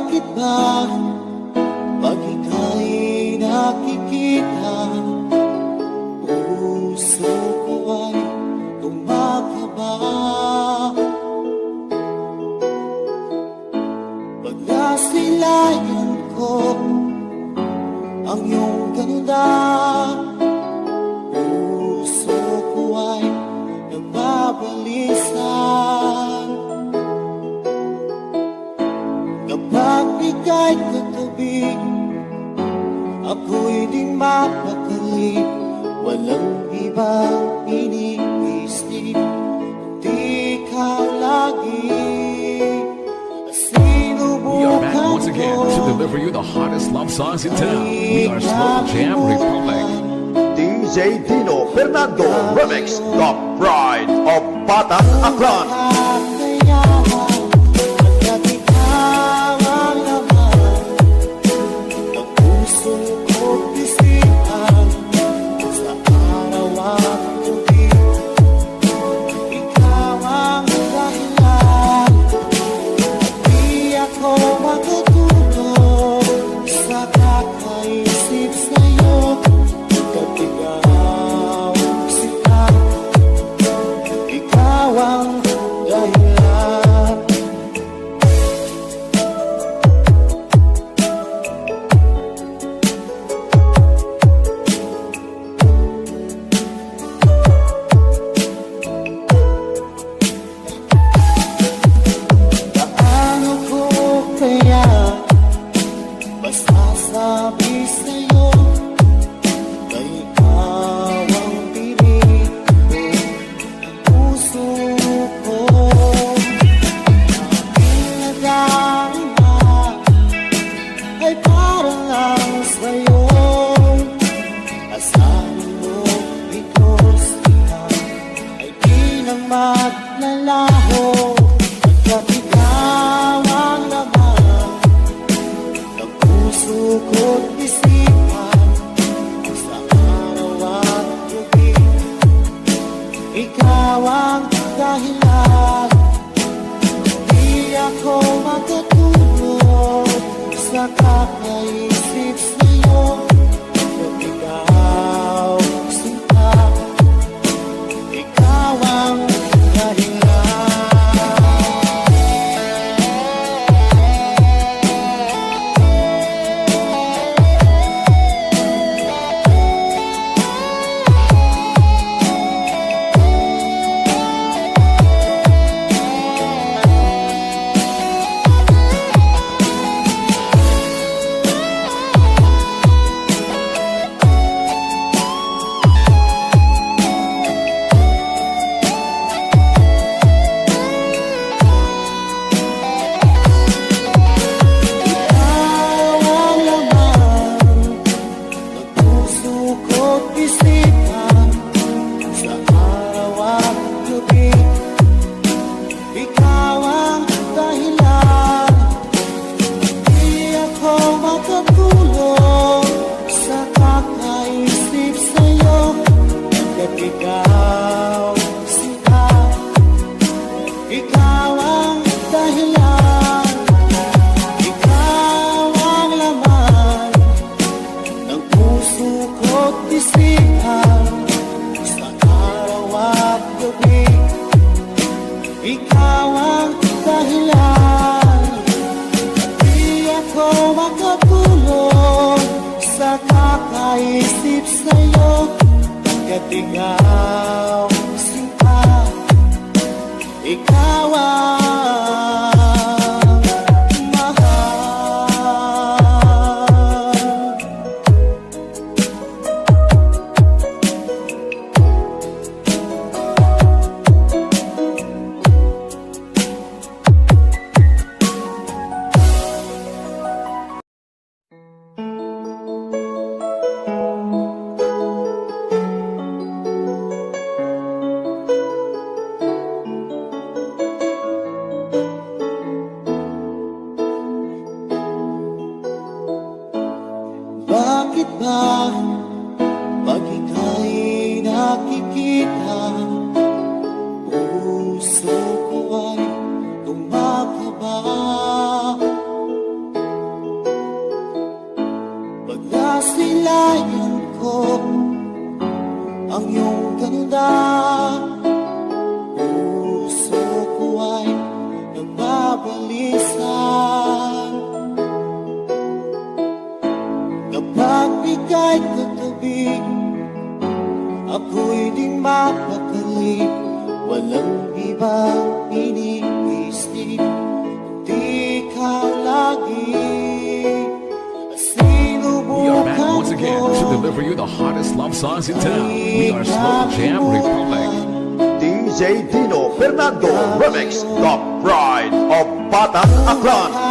bakit ba pag ika'y nakikita, puso ko ay kumakaba? Pag nasilayan ko ang iyong ganda, puso ko ay nababalisan. Kapag ika'y katabi, ako'y di mapakali. Walang ibang iniisip, kundi ikaw lagi. We are back once again to deliver you the hottest love songs in town. We are Slow Jam Republic. DJ Dino Fernando Remix, the pride of Batang Aklan. Maglalaho at ikaw ang laman ng puso ko't isipan. Sa araw at gabi, ikaw ang dahilan. Di ako makatulog sa kakaisip sa'yo. At ikaw, sinta, ikaw ang ikaw ang dahilan. Di ako makatulog sa kakaisip sa'yo. Kaya't ikaw, sinta, ikaw ang mahal. balisa. Kapag ika'y katabi, ako'y di mapakali. Walang ibang iniisip, di ka lagi. We are back once again to deliver you the hottest love songs in town. We are Slow Jam Republic. DJ Dino Fernando Remix, the pride of Batang Aklan.